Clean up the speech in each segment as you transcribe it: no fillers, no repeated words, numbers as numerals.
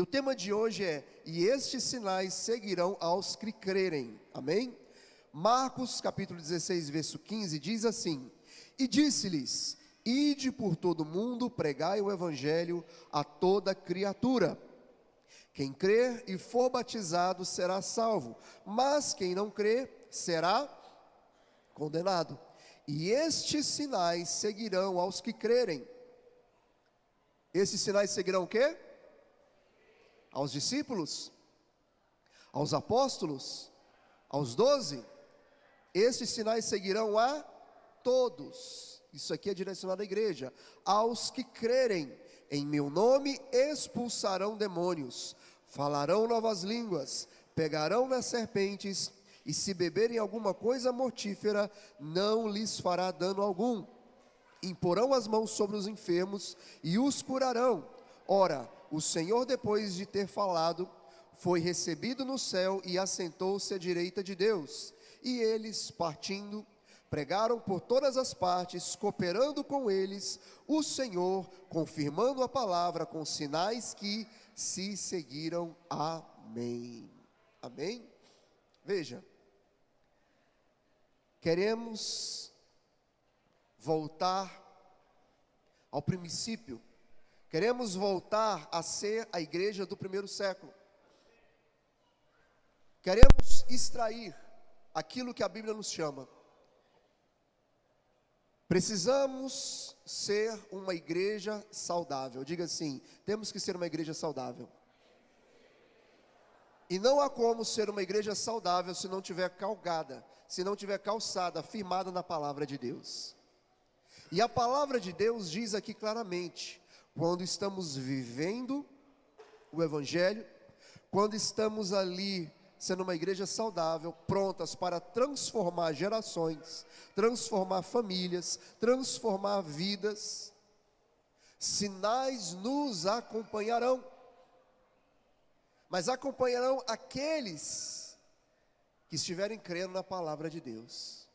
E o tema de hoje é: e estes sinais seguirão aos que crerem. Amém? Marcos capítulo 16, verso 15 diz assim: e disse-lhes: ide por todo o mundo, pregai o evangelho a toda criatura. Quem crer e for batizado será salvo, mas quem não crer será condenado. E estes sinais seguirão aos que crerem. Esses sinais seguirão o quê? Aos discípulos? Aos apóstolos? Aos 12? Esses sinais seguirão a todos. Isso aqui é direcionado à igreja. Aos que crerem, em meu nome expulsarão demônios, falarão novas línguas, pegarão nas serpentes, e se beberem alguma coisa mortífera, não lhes fará dano algum. Imporão as mãos sobre os enfermos e os curarão. Ora, o Senhor, depois de ter falado, foi recebido no céu e assentou-se à direita de Deus. E eles, partindo, pregaram por todas as partes, cooperando com eles, o Senhor, confirmando a palavra com sinais que se seguiram. Amém. Amém? Veja, queremos voltar ao princípio, queremos voltar a ser a igreja do primeiro século, queremos extrair aquilo que a Bíblia nos chama. Precisamos ser uma igreja saudável. Diga assim: temos que ser uma igreja saudável. E não há como ser uma igreja saudável se não tiver calcada, se não tiver calçada, firmada na palavra de Deus. E a palavra de Deus diz aqui claramente: quando estamos vivendo o evangelho, quando estamos ali sendo uma igreja saudável, prontas para transformar gerações, transformar famílias, transformar vidas, sinais nos acompanharão. Mas acompanharão aqueles que estiverem crendo na palavra de Deus.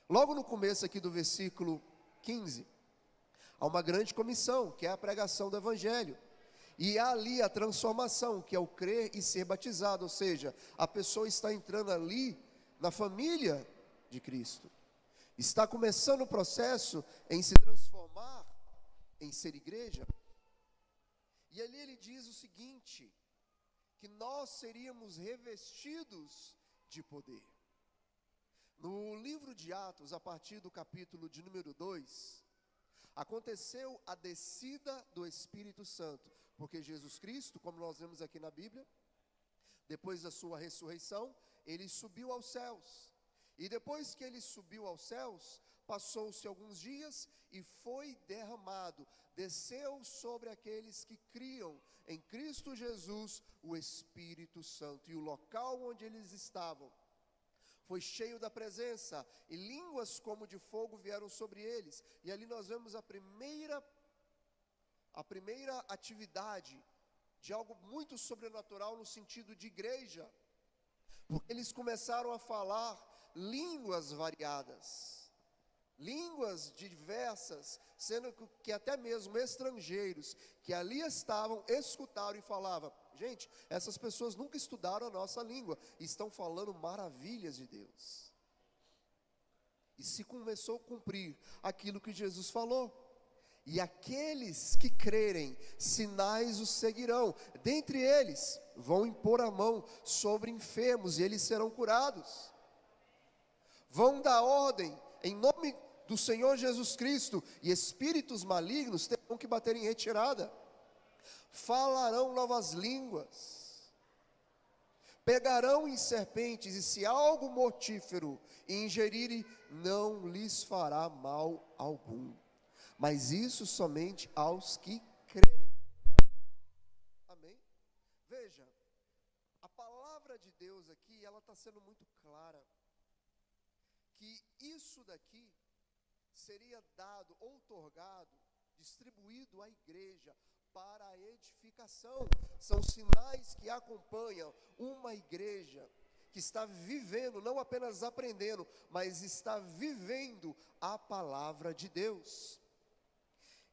Logo no começo aqui do versículo 15, há uma grande comissão, que é a pregação do evangelho. E há ali a transformação, que é o crer e ser batizado, ou seja, a pessoa está entrando ali na família de Cristo. Está começando o processo em se transformar, em ser igreja. E ali ele diz o seguinte: que nós seríamos revestidos de poder. No livro de Atos, a partir do capítulo de número 2, aconteceu a descida do Espírito Santo, porque Jesus Cristo, como nós vemos aqui na Bíblia, depois da sua ressurreição, ele subiu aos céus. E depois que ele subiu aos céus, passou-se alguns dias e foi derramado, desceu sobre aqueles que criam em Cristo Jesus o Espírito Santo. E o local onde eles estavam foi cheio da presença, e línguas como de fogo vieram sobre eles. E ali nós vemos a primeira atividade de algo muito sobrenatural no sentido de igreja, porque eles começaram a falar línguas variadas, línguas diversas, sendo que até mesmo estrangeiros que ali estavam, escutaram e falavam: gente, essas pessoas nunca estudaram a nossa língua, estão falando maravilhas de Deus. E se começou a cumprir aquilo que Jesus falou. E aqueles que crerem, sinais os seguirão. Dentre eles, vão impor a mão sobre enfermos e eles serão curados. Vão dar ordem em nome do Senhor Jesus Cristo, e espíritos malignos terão que bater em retirada. Falarão novas línguas. Pegarão em serpentes, e se algo mortífero ingerirem, não lhes fará mal algum. Mas isso somente aos que crerem. Amém? Veja, a palavra de Deus aqui, ela está sendo muito clara, que isso daqui seria dado, outorgado, distribuído à igreja para a edificação. São sinais que acompanham uma igreja que está vivendo, não apenas aprendendo, mas está vivendo a palavra de Deus.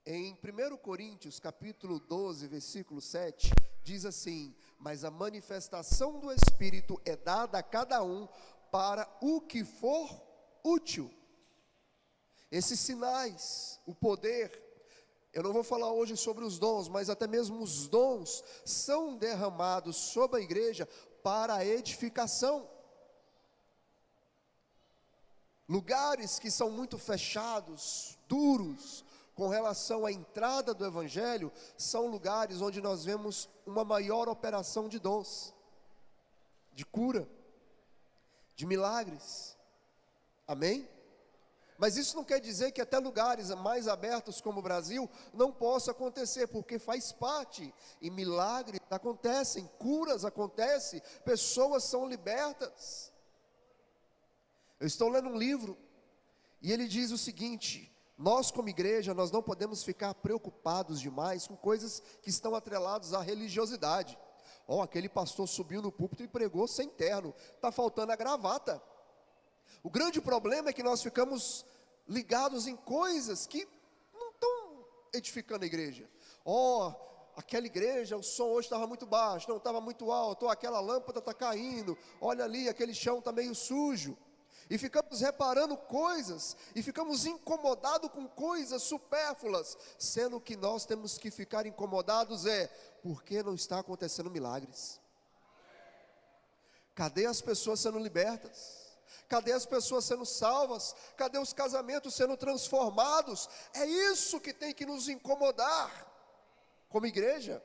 Em 1 Coríntios, capítulo 12, versículo 7, diz assim: mas a manifestação do Espírito é dada a cada um para o que for útil. Esses sinais, o poder, eu não vou falar hoje sobre os dons, mas até mesmo os dons são derramados sobre a igreja para a edificação. Lugares que são muito fechados, duros, com relação à entrada do Evangelho, são lugares onde nós vemos uma maior operação de dons, de cura, de milagres, amém? Mas isso não quer dizer que até lugares mais abertos como o Brasil não possa acontecer, porque faz parte, e milagres acontecem, curas acontecem, pessoas são libertas. Eu estou lendo um livro, e ele diz o seguinte: nós como igreja, nós não podemos ficar preocupados demais com coisas que estão atreladas à religiosidade. Aquele pastor subiu no púlpito e pregou sem terno, está faltando a gravata. O grande problema é que nós ficamos ligados em coisas que não estão edificando a igreja. Aquela igreja, o som hoje estava muito baixo, não estava muito alto, aquela lâmpada está caindo, olha ali, aquele chão está meio sujo. E ficamos reparando coisas, e ficamos incomodados com coisas supérfluas, sendo que nós temos que ficar incomodados porque não está acontecendo milagres. Cadê as pessoas sendo libertas? Cadê as pessoas sendo salvas? Cadê os casamentos sendo transformados? É isso que tem que nos incomodar, como igreja.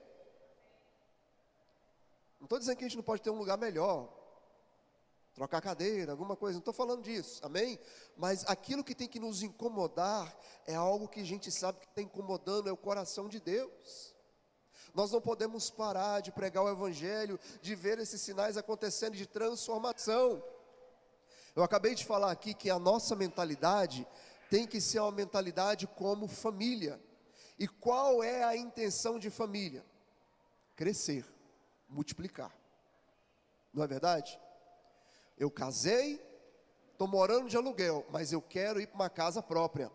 Não estou dizendo que a gente não pode ter um lugar melhor, trocar cadeira, alguma coisa, não estou falando disso, amém? Mas aquilo que tem que nos incomodar é algo que a gente sabe que está incomodando, é o coração de Deus. Nós não podemos parar de pregar o Evangelho, de ver esses sinais acontecendo de transformação. Eu acabei de falar aqui que a nossa mentalidade tem que ser uma mentalidade como família. E qual é a intenção de família? Crescer, multiplicar. Não é verdade? Eu casei, estou morando de aluguel, mas eu quero ir para uma casa própria.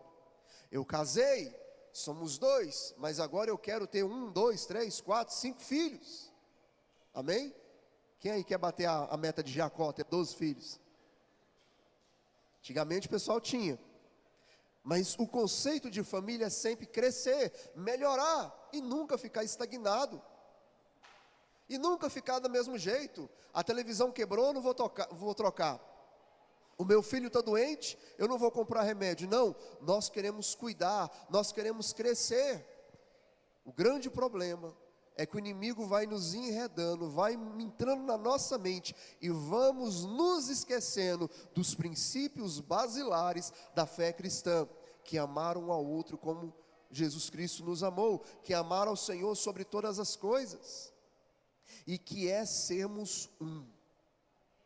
Eu casei, somos 2, mas agora eu quero ter 1, 2, 3, 4, 5 filhos. Amém? Quem aí quer bater a meta de Jacó, ter 12 filhos? Antigamente o pessoal tinha. Mas o conceito de família é sempre crescer, melhorar e nunca ficar estagnado. E nunca ficar do mesmo jeito. A televisão quebrou, não vou trocar. O meu filho está doente, eu não vou comprar remédio. Não, nós queremos cuidar, nós queremos crescer. O grande problema é que o inimigo vai nos enredando, vai entrando na nossa mente e vamos nos esquecendo dos princípios basilares da fé cristã, que amar um ao outro como Jesus Cristo nos amou, que amar ao Senhor sobre todas as coisas, e que é sermos um.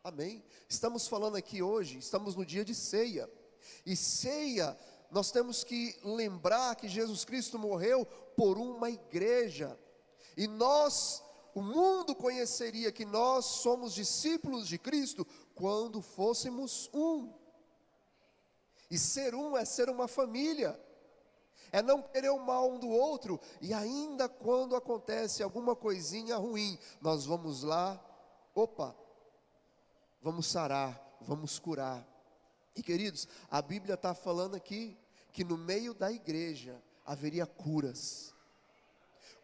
Amém? Estamos falando aqui hoje, estamos no dia de ceia, e ceia, nós temos que lembrar que Jesus Cristo morreu por uma igreja, e o mundo conheceria que nós somos discípulos de Cristo, quando fôssemos um. E ser um é ser uma família, é não querer o mal um do outro, e ainda quando acontece alguma coisinha ruim, nós vamos lá, vamos sarar, vamos curar. E queridos, a Bíblia está falando aqui, que no meio da igreja, haveria curas.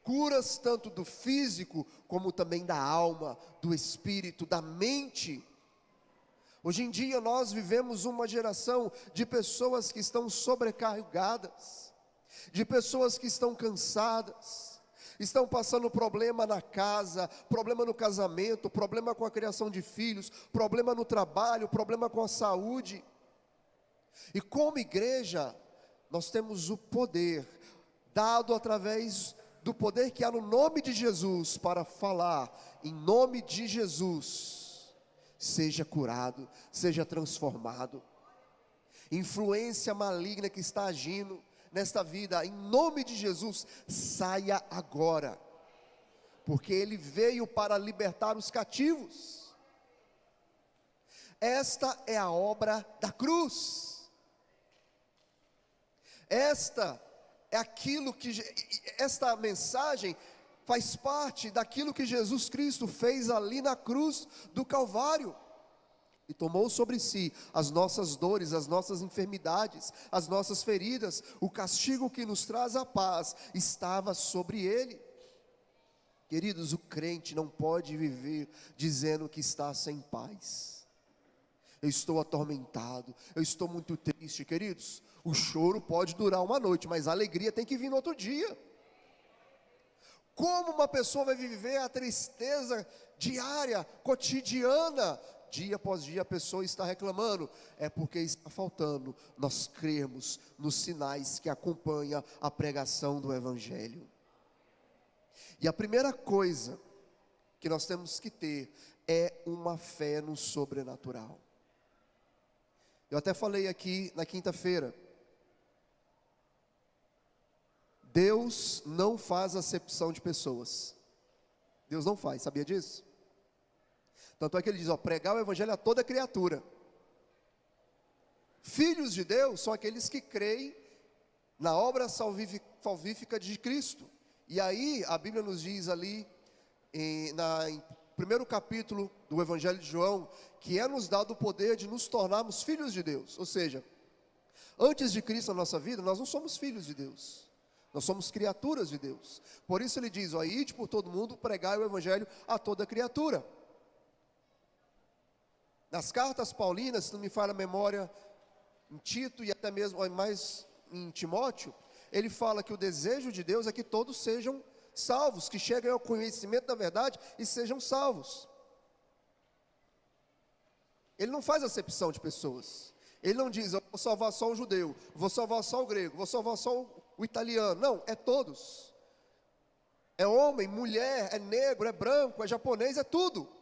Curas tanto do físico, como também da alma, do espírito, da mente. Hoje em dia nós vivemos uma geração de pessoas que estão sobrecarregadas, de pessoas que estão cansadas, estão passando problema na casa, problema no casamento, problema com a criação de filhos, problema no trabalho, problema com a saúde. E como igreja, nós temos o poder, dado através do poder que há no nome de Jesus, para falar, em nome de Jesus, seja curado, seja transformado. Influência maligna que está agindo nesta vida, em nome de Jesus, saia agora, porque Ele veio para libertar os cativos. Esta é a obra da cruz. Esta é aquilo que, esta mensagem faz parte daquilo que Jesus Cristo fez ali na cruz do Calvário. E tomou sobre si as nossas dores, as nossas enfermidades, as nossas feridas. O castigo que nos traz a paz estava sobre ele. Queridos, o crente não pode viver dizendo que está sem paz. Eu estou atormentado, eu estou muito triste. Queridos, o choro pode durar uma noite, mas a alegria tem que vir no outro dia. Como uma pessoa vai viver a tristeza diária, cotidiana? Dia após dia a pessoa está reclamando, é porque está faltando nós crermos nos sinais que acompanham a pregação do Evangelho. E a primeira coisa que nós temos que ter é uma fé no sobrenatural. Eu até falei aqui na quinta-feira, Deus não faz acepção de pessoas. Deus não faz, sabia disso? Tanto é que ele diz, pregar o Evangelho a toda criatura. Filhos de Deus são aqueles que creem na obra salvífica de Cristo. E aí a Bíblia nos diz ali, em primeiro capítulo do Evangelho de João, que é nos dado o poder de nos tornarmos filhos de Deus. Ou seja, antes de Cristo na nossa vida, nós não somos filhos de Deus. Nós somos criaturas de Deus. Por isso ele diz, ide por todo mundo, pregai o Evangelho a toda criatura. Nas cartas paulinas, se não me falha a memória, em Tito e até mesmo mais em Timóteo, ele fala que o desejo de Deus é que todos sejam salvos, que cheguem ao conhecimento da verdade e sejam salvos. Ele não faz acepção de pessoas. Ele não diz, eu vou salvar só o judeu, vou salvar só o grego, vou salvar só o italiano. Não, é todos. É homem, mulher, é negro, é branco, é japonês, é tudo.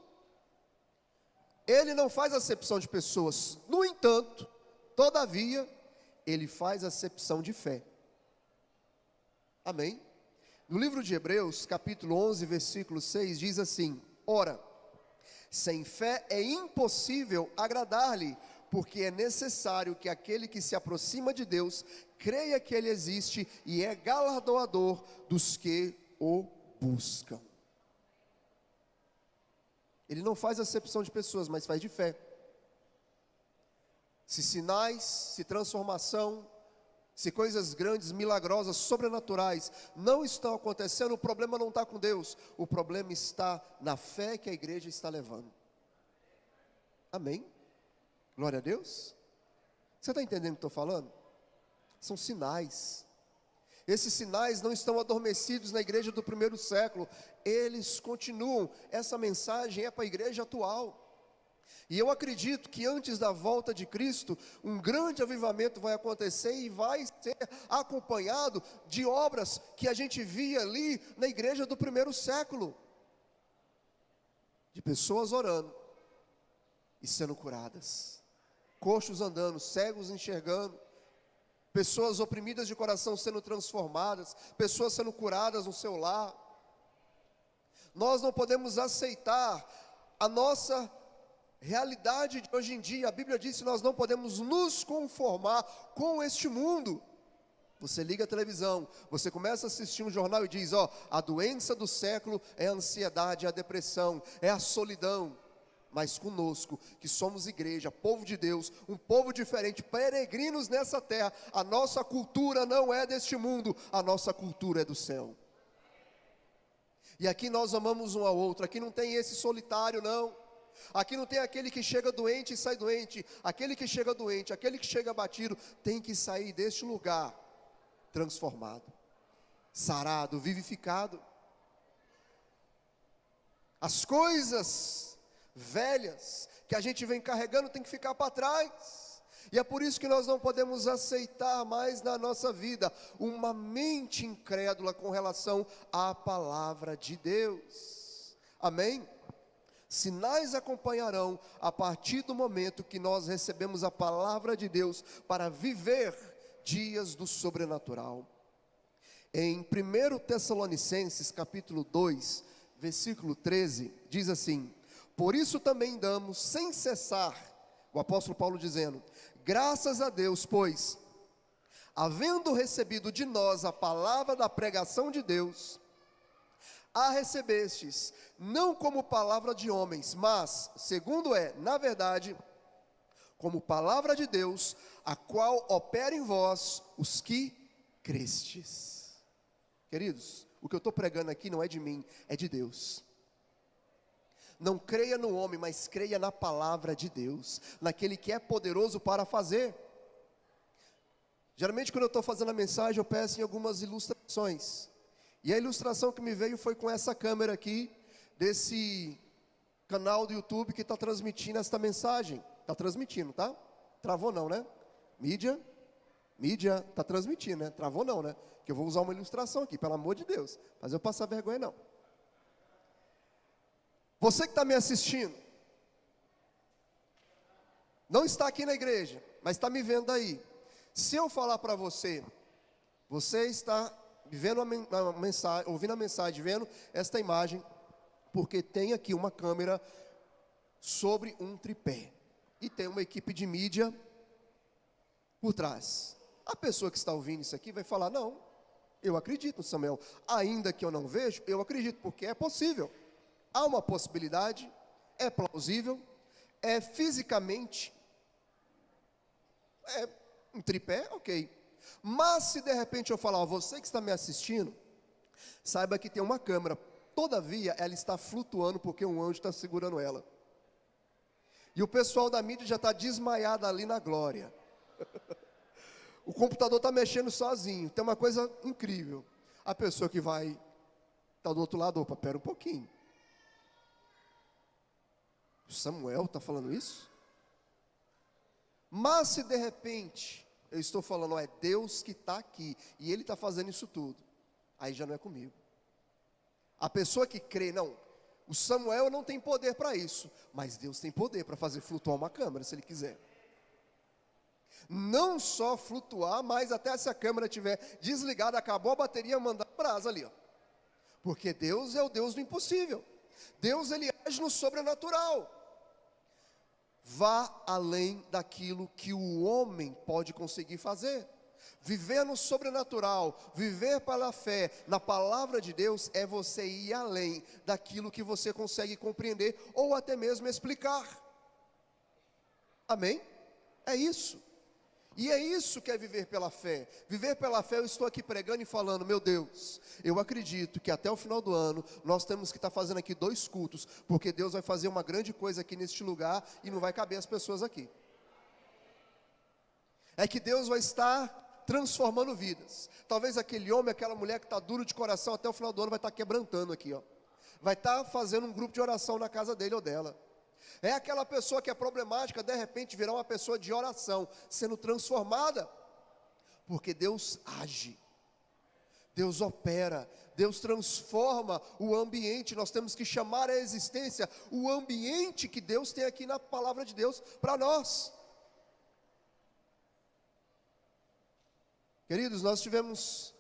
Ele não faz acepção de pessoas. No entanto, todavia, ele faz acepção de fé. Amém? No livro de Hebreus, capítulo 11, versículo 6, diz assim: ora, sem fé é impossível agradar-lhe, porque é necessário que aquele que se aproxima de Deus creia que Ele existe e é galardoador dos que o buscam. Ele não faz acepção de pessoas, mas faz de fé. Se sinais, se transformação, se coisas grandes, milagrosas, sobrenaturais não estão acontecendo, o problema não está com Deus, o problema está na fé que a igreja está levando. Amém? Glória a Deus. Você está entendendo o que estou falando? São sinais. Esses sinais não estão adormecidos na igreja do primeiro século, eles continuam. Essa mensagem é para a igreja atual. E eu acredito que antes da volta de Cristo, um grande avivamento vai acontecer e vai ser acompanhado de obras que a gente via ali na igreja do primeiro século. De pessoas orando e sendo curadas, coxos andando, cegos enxergando, pessoas oprimidas de coração sendo transformadas, pessoas sendo curadas no seu lar. Nós não podemos aceitar a nossa realidade de hoje em dia. A Bíblia diz que nós não podemos nos conformar com este mundo. Você liga a televisão, você começa a assistir um jornal e diz, a doença do século é a ansiedade, é a depressão, é a solidão. Mas conosco, que somos igreja, povo de Deus, um povo diferente, peregrinos nessa terra, a nossa cultura não é deste mundo, a nossa cultura é do céu. E aqui nós amamos um ao outro, aqui não tem esse solitário não. Aqui não tem aquele que chega doente e sai doente. Aquele que chega doente, aquele que chega abatido, tem que sair deste lugar transformado, sarado, vivificado. As coisas velhas que a gente vem carregando tem que ficar para trás. E é por isso que nós não podemos aceitar mais na nossa vida uma mente incrédula com relação à palavra de Deus. Amém? Sinais acompanharão a partir do momento que nós recebemos a palavra de Deus para viver dias do sobrenatural. Em 1 Tessalonicenses capítulo 2, versículo 13, diz assim: por isso também damos sem cessar, o apóstolo Paulo dizendo, graças a Deus, pois, havendo recebido de nós a palavra da pregação de Deus, a recebestes, não como palavra de homens, mas, segundo na verdade, como palavra de Deus, a qual opera em vós os que crestes. Queridos, o que eu estou pregando aqui não é de mim, é de Deus. Não creia no homem, mas creia na palavra de Deus, naquele que é poderoso para fazer. Geralmente quando eu estou fazendo a mensagem, eu peço em algumas ilustrações. E a ilustração que me veio foi com essa câmera aqui, desse canal do YouTube que está transmitindo esta mensagem. Está transmitindo, tá? Travou não, né? Mídia está transmitindo, né? Travou não, né? Que eu vou usar uma ilustração aqui, pelo amor de Deus. Mas eu passar vergonha não. Você que está me assistindo, não está aqui na igreja, mas está me vendo aí. Se eu falar para você, você está vendo a mensagem, ouvindo a mensagem, vendo esta imagem, porque tem aqui uma câmera sobre um tripé. E tem uma equipe de mídia por trás. A pessoa que está ouvindo isso aqui vai falar, não, eu acredito, Samuel. Ainda que eu não vejo, eu acredito, porque é possível. Há uma possibilidade, é plausível, é fisicamente, um tripé, ok. Mas se de repente eu falar, você que está me assistindo, saiba que tem uma câmera, todavia ela está flutuando porque um anjo está segurando ela. E o pessoal da mídia já está desmaiado ali na glória. O computador está mexendo sozinho, tem uma coisa incrível. A pessoa que vai, está do outro lado, opa, pera um pouquinho. Samuel está falando isso? Mas se de repente, eu estou falando, é Deus que está aqui, e Ele está fazendo isso tudo, aí já não é comigo. A pessoa que crê, não, o Samuel não tem poder para isso, mas Deus tem poder para fazer flutuar uma câmera, se Ele quiser. Não só flutuar, mas até se a câmera estiver desligada, acabou a bateria, mandar brasa ali, ó. Porque Deus é o Deus do impossível. Deus, Ele age no sobrenatural. Vá além daquilo que o homem pode conseguir fazer. Viver no sobrenatural, viver pela fé, na palavra de Deus, é você ir além daquilo que você consegue compreender, ou até mesmo explicar. Amém? É isso. E é isso que é viver pela fé. Viver pela fé, eu estou aqui pregando e falando, meu Deus, eu acredito que até o final do ano, nós temos que estar fazendo aqui 2 cultos, porque Deus vai fazer uma grande coisa aqui neste lugar, e não vai caber as pessoas aqui. É que Deus vai estar transformando vidas. Talvez aquele homem, aquela mulher que está duro de coração, até o final do ano vai estar quebrantando aqui, ó. Vai estar fazendo um grupo de oração na casa dele ou dela. É aquela pessoa que é problemática, de repente virá uma pessoa de oração, sendo transformada, porque Deus age, Deus opera, Deus transforma o ambiente. Nós temos que chamar à existência o ambiente que Deus tem aqui na palavra de Deus para nós. Queridos, nós tivemos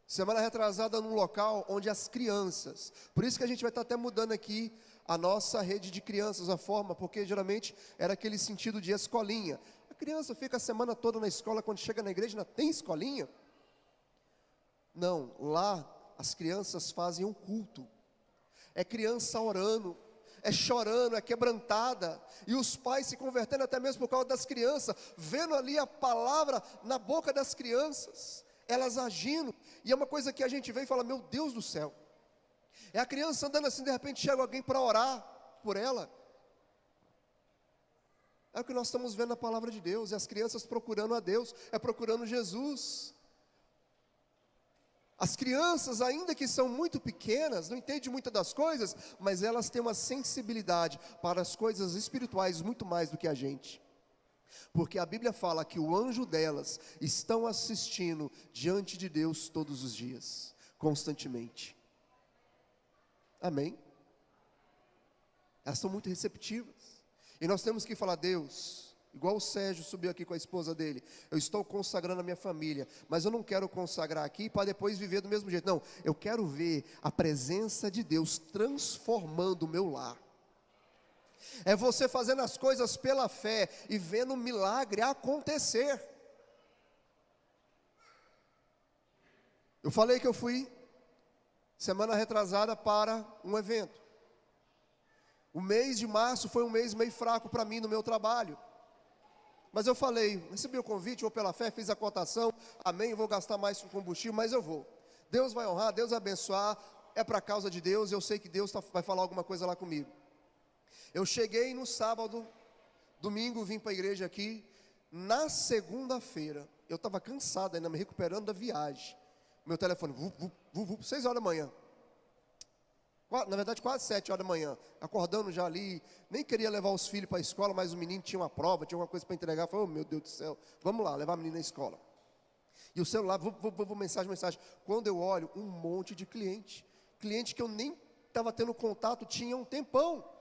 semana retrasada num local onde as crianças, por isso que a gente vai estar até mudando aqui a nossa rede de crianças, a forma, porque geralmente era aquele sentido de escolinha. A criança fica a semana toda na escola, quando chega na igreja ainda tem escolinha? Não, lá as crianças fazem um culto. É criança orando, é chorando, é quebrantada, e os pais se convertendo até mesmo por causa das crianças, vendo ali a palavra na boca das crianças, elas agindo, e é uma coisa que a gente vê e fala, meu Deus do céu. É a criança andando assim, de repente chega alguém para orar por ela. É o que nós estamos vendo na palavra de Deus, é as crianças procurando a Deus, é procurando Jesus. As crianças, ainda que são muito pequenas, não entendem muitas das coisas, mas elas têm uma sensibilidade para as coisas espirituais muito mais do que a gente. Porque a Bíblia fala que o anjo delas estão assistindo diante de Deus todos os dias, constantemente. Amém? Elas são muito receptivas. E nós temos que falar, Deus, igual o Sérgio subiu aqui com a esposa dele, eu estou consagrando a minha família, mas eu não quero consagrar aqui para depois viver do mesmo jeito. Não, eu quero ver a presença de Deus transformando o meu lar. É você fazendo as coisas pela fé e vendo o milagre acontecer. Eu falei que eu fui semana retrasada para um evento. O mês de março foi um mês meio fraco para mim no meu trabalho. Mas eu falei, recebi o convite, vou pela fé, fiz a cotação, amém, vou gastar mais com combustível, mas eu vou. Deus vai honrar, Deus vai abençoar, é para a causa de Deus, eu sei que Deus vai falar alguma coisa lá comigo. Eu cheguei no sábado, domingo vim para a igreja aqui, na segunda-feira, eu estava cansado ainda, me recuperando da viagem. Meu telefone, 6 horas da manhã. Na verdade, quase 7 horas da manhã, acordando já ali, nem queria levar os filhos para a escola, mas o menino tinha uma prova, tinha alguma coisa para entregar, falei, oh meu Deus do céu, vamos lá, levar a menina na escola. E o celular, mensagem, quando eu olho, um monte de cliente que eu nem estava tendo contato, tinha um tempão.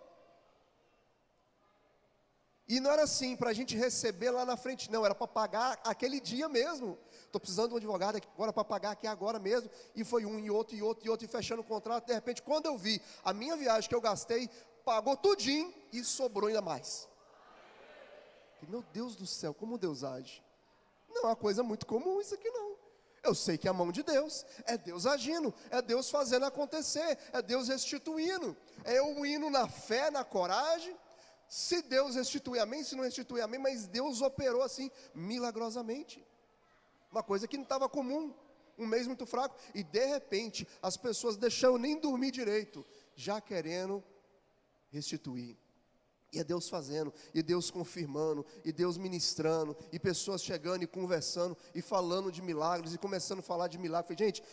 E não era assim, para a gente receber lá na frente, não, era para pagar aquele dia mesmo. Estou precisando de um advogado aqui agora para pagar aqui agora mesmo. E foi um, e outro, e fechando o contrato. De repente, quando eu vi a minha viagem que eu gastei, pagou tudinho e sobrou ainda mais. E, meu Deus do céu, como Deus age. Não é uma coisa muito comum isso aqui não. Eu sei que é a mão de Deus, é Deus agindo, é Deus fazendo acontecer, é Deus restituindo. É eu indo na fé, na coragem. Se Deus restituir, amém, se não restituir, amém, mas Deus operou assim, milagrosamente. Uma coisa que não estava comum, um mês muito fraco, e de repente, as pessoas deixando nem dormir direito, já querendo restituir. E é Deus fazendo, e Deus confirmando, e Deus ministrando, e pessoas chegando e conversando, e falando de milagres, e começando a falar de milagres. Falei, gente,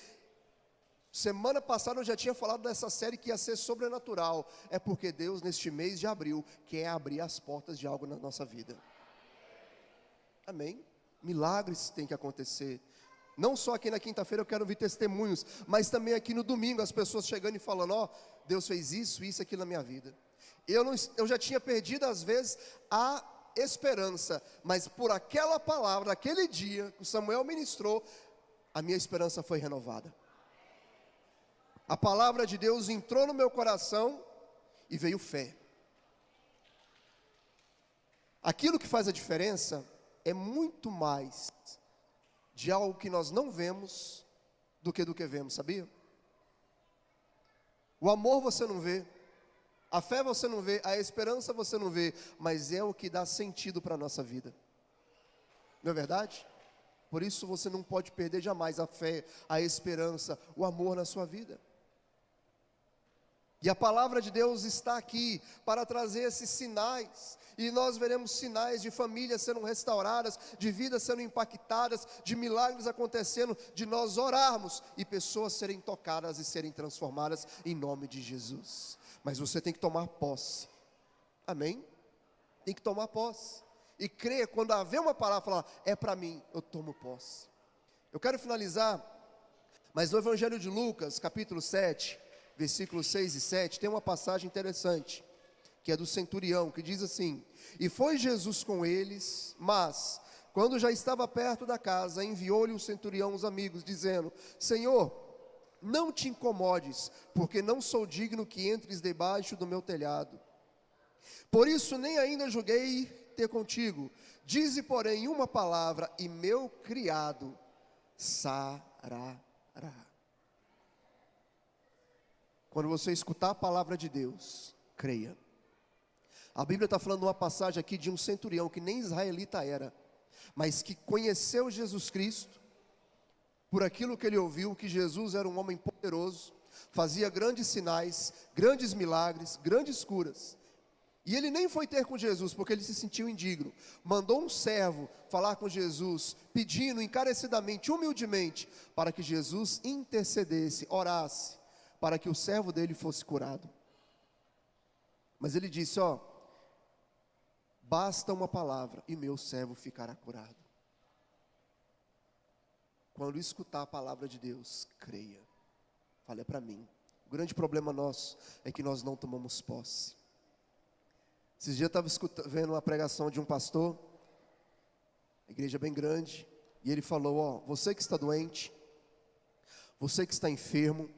semana passada eu já tinha falado dessa série que ia ser sobrenatural. É porque Deus, neste mês de abril, quer abrir as portas de algo na nossa vida. Amém? Milagres têm que acontecer. Não só aqui na quinta-feira eu quero ouvir testemunhos, mas também aqui no domingo, as pessoas chegando e falando, ó, Deus fez isso aqui na minha vida. Eu já tinha perdido às vezes a esperança, mas por aquela palavra, aquele dia que o Samuel ministrou, a minha esperança foi renovada. A palavra de Deus entrou no meu coração e veio fé. Aquilo que faz a diferença é muito mais de algo que nós não vemos do que vemos, sabia? O amor você não vê, a fé você não vê, a esperança você não vê, mas é o que dá sentido para a nossa vida. Não é verdade? Por isso você não pode perder jamais a fé, a esperança, o amor na sua vida. E a palavra de Deus está aqui para trazer esses sinais, e nós veremos sinais de famílias sendo restauradas, de vidas sendo impactadas, de milagres acontecendo, de nós orarmos e pessoas serem tocadas e serem transformadas em nome de Jesus. Mas você tem que tomar posse, amém? Tem que tomar posse, e crer, quando haver uma palavra, falar, é para mim, eu tomo posse. Eu quero finalizar, mas no Evangelho de Lucas, capítulo 7, versículos 6 e 7, tem uma passagem interessante, que é do centurião, que diz assim: e foi Jesus com eles, mas, quando já estava perto da casa, enviou-lhe o centurião os amigos, dizendo, Senhor, não te incomodes, porque não sou digno que entres debaixo do meu telhado. Por isso nem ainda julguei ter contigo. Dize, porém, uma palavra, e meu criado sarará. Quando você escutar a palavra de Deus, creia. A Bíblia está falando uma passagem aqui de um centurião que nem israelita era, mas que conheceu Jesus Cristo, por aquilo que ele ouviu, que Jesus era um homem poderoso, fazia grandes sinais, grandes milagres, grandes curas. E ele nem foi ter com Jesus, porque ele se sentiu indigno. Mandou um servo falar com Jesus, pedindo encarecidamente, humildemente, para que Jesus intercedesse, orasse, para que o servo dele fosse curado. Mas ele disse, ó, basta uma palavra e meu servo ficará curado. Quando escutar a palavra de Deus, creia. Fale, é para mim. O grande problema nosso é que nós não tomamos posse. Esses dias eu estava vendo uma pregação de um pastor, igreja bem grande, e ele falou, ó, você que está doente, você que está enfermo,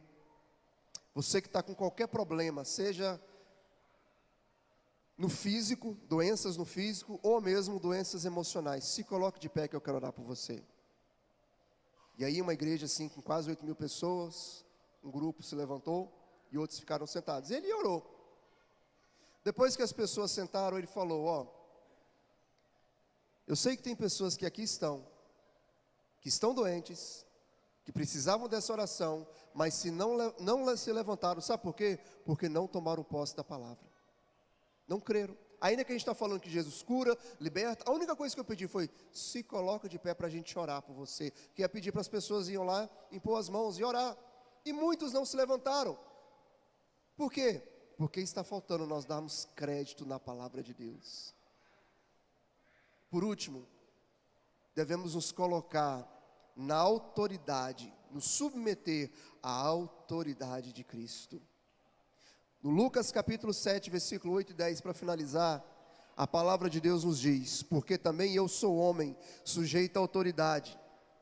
você que está com qualquer problema, seja no físico, doenças no físico, ou mesmo doenças emocionais, se coloque de pé que eu quero orar por você. E aí uma igreja assim, com quase 8.000 pessoas, Um grupo se levantou e outros ficaram sentados. Ele orou. Depois que as pessoas sentaram, ele falou: ó, eu sei que tem pessoas que aqui estão, que estão doentes, que precisavam dessa oração, mas se não se levantaram, sabe por quê? Porque não tomaram posse da palavra, não creram. Ainda que a gente está falando que Jesus cura, liberta, a única coisa que eu pedi foi: se coloca de pé para a gente orar por você. Que ia pedir para as pessoas irem lá, impor as mãos e orar. E muitos não se levantaram. Por quê? Porque está faltando nós darmos crédito na palavra de Deus. Por último, devemos nos colocar na autoridade, nos submeter à autoridade de Cristo. No Lucas capítulo 7, versículo 8 e 10, para finalizar, a palavra de Deus nos diz: porque também eu sou homem, sujeito à autoridade.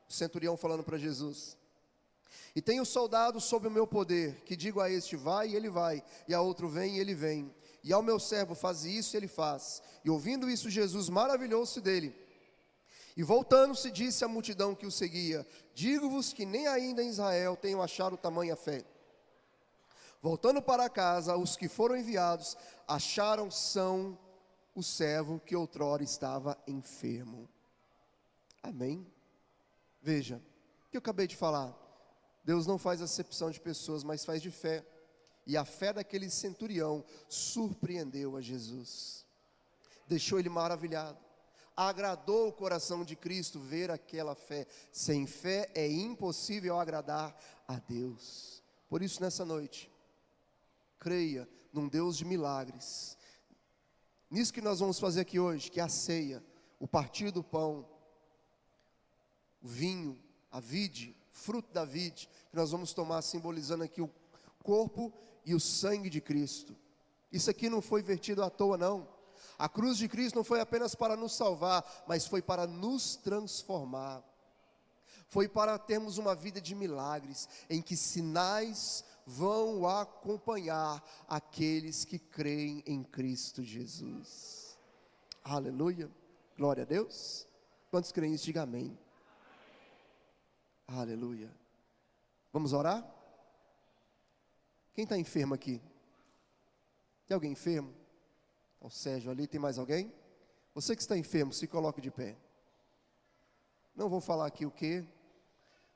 O centurião falando para Jesus: e tenho soldados sob o meu poder, que digo a este: vai, e ele vai, e a outro: vem, e ele vem, e ao meu servo: faz isso, e ele faz. E ouvindo isso, Jesus maravilhou-se dele, e voltando-se disse à multidão que o seguia: digo-vos que nem ainda em Israel tenho achado tamanha fé. Voltando para casa, os que foram enviados acharam são o servo que outrora estava enfermo. Amém? Veja, o que eu acabei de falar. Deus não faz acepção de pessoas, mas faz de fé. E a fé daquele centurião surpreendeu a Jesus, deixou ele maravilhado. Agradou o coração de Cristo ver aquela fé. Sem fé é impossível agradar a Deus. Por isso, nessa noite, creia num Deus de milagres. Nisso que nós vamos fazer aqui hoje, que é a ceia, o partir do pão, o vinho, a vide, fruto da vide, que nós vamos tomar simbolizando aqui o corpo e o sangue de Cristo. Isso aqui não foi vertido à toa, não. A cruz de Cristo não foi apenas para nos salvar, mas foi para nos transformar. Foi para termos uma vida de milagres, em que sinais vão acompanhar aqueles que creem em Cristo Jesus. Aleluia, glória a Deus. Quantos creem isso, diga amém. Aleluia. Vamos orar? Quem está enfermo aqui? Tem alguém enfermo? O Sérgio ali, tem mais alguém? Você que está enfermo, se coloque de pé. Não vou falar aqui o que,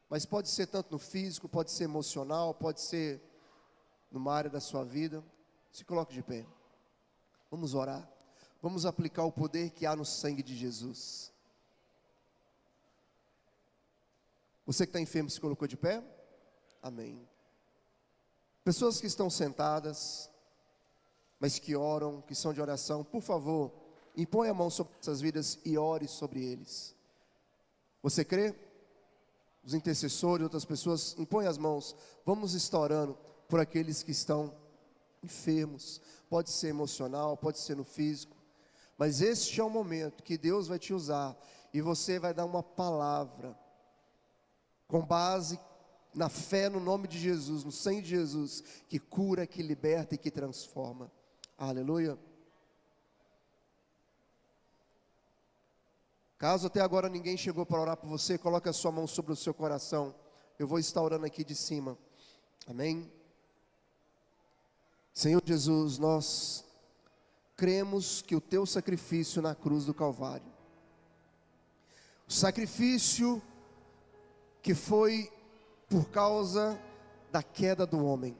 mas pode ser tanto no físico, pode ser emocional, pode ser numa área da sua vida. Se coloque de pé. Vamos orar. Vamos aplicar o poder que há no sangue de Jesus. Você que está enfermo, se colocou de pé? Amém. Pessoas que estão sentadas, mas que oram, que são de oração, por favor, impõe a mão sobre essas vidas e ore sobre eles. Você crê? Os intercessores, outras pessoas, impõe as mãos. Vamos estar orando por aqueles que estão enfermos. Pode ser emocional, pode ser no físico, mas este é o momento que Deus vai te usar, e você vai dar uma palavra, com base na fé no nome de Jesus, no sangue de Jesus, que cura, que liberta e que transforma. Aleluia. Caso até agora ninguém chegou para orar por você, coloque a sua mão sobre o seu coração. Eu vou estar orando aqui de cima. Amém? Senhor Jesus, nós cremos que o teu sacrifício na cruz do Calvário, o sacrifício que foi por causa da queda do homem,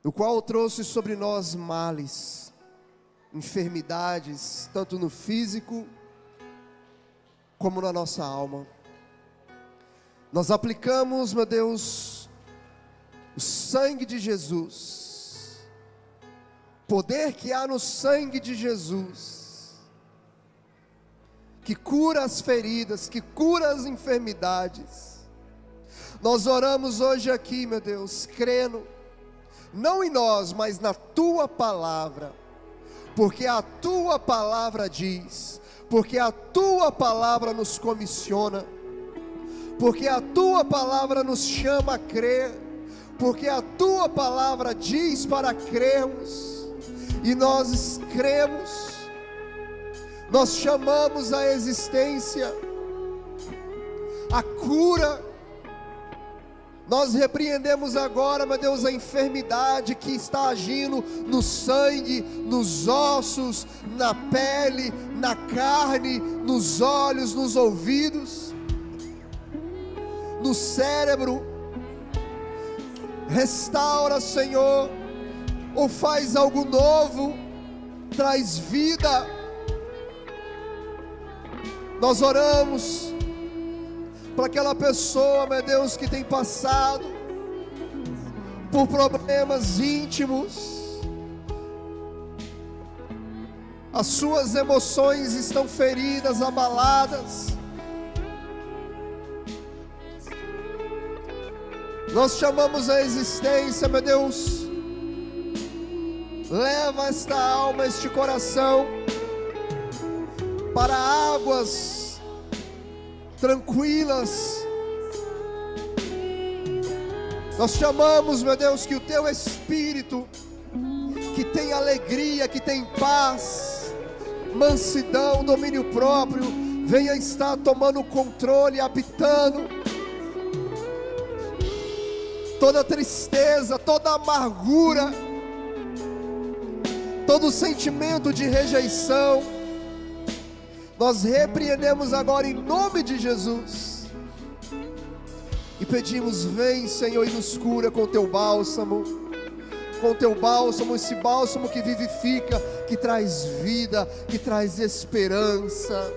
o qual trouxe sobre nós males, enfermidades, tanto no físico como na nossa alma. Nós aplicamos, meu Deus, o sangue de Jesus, poder que há no sangue de Jesus, que cura as feridas, que cura as enfermidades. Nós oramos hoje aqui, meu Deus, crendo, não em nós, mas na tua palavra, porque a tua palavra diz, porque a tua palavra nos comissiona, porque a tua palavra nos chama a crer, porque a tua palavra diz para crermos, e nós cremos, nós chamamos a existência, a cura, Nós repreendemos agora, meu Deus, a enfermidade que está agindo no sangue, nos ossos, na pele, na carne, nos olhos, nos ouvidos, no cérebro. Restaura, Senhor, ou faz algo novo, traz vida. Nós oramos para aquela pessoa, meu Deus, que tem passado por problemas íntimos, as suas emoções estão feridas, abaladas. Nós chamamos a existência, meu Deus, leva esta alma, este coração para águas tranquilas. Nós chamamos, meu Deus, que o teu Espírito, que tem alegria, que tem paz, mansidão, domínio próprio, venha estar tomando controle, habitando toda tristeza, toda amargura, todo sentimento de rejeição. Nós repreendemos agora em nome de Jesus e pedimos: vem, Senhor, e nos cura com teu bálsamo, esse bálsamo que vivifica, que traz vida, que traz esperança.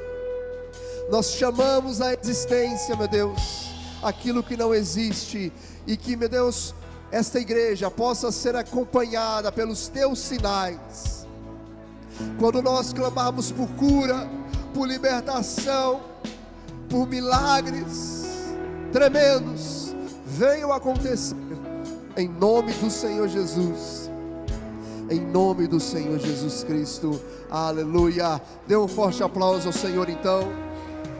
Nós chamamos a existência, meu Deus, aquilo que não existe, e que, meu Deus, esta igreja possa ser acompanhada pelos teus sinais. Quando nós clamarmos por cura, por libertação, por milagres tremendos, venham acontecer, em nome do Senhor Jesus, em nome do Senhor Jesus Cristo. Aleluia. Dê um forte aplauso ao Senhor então.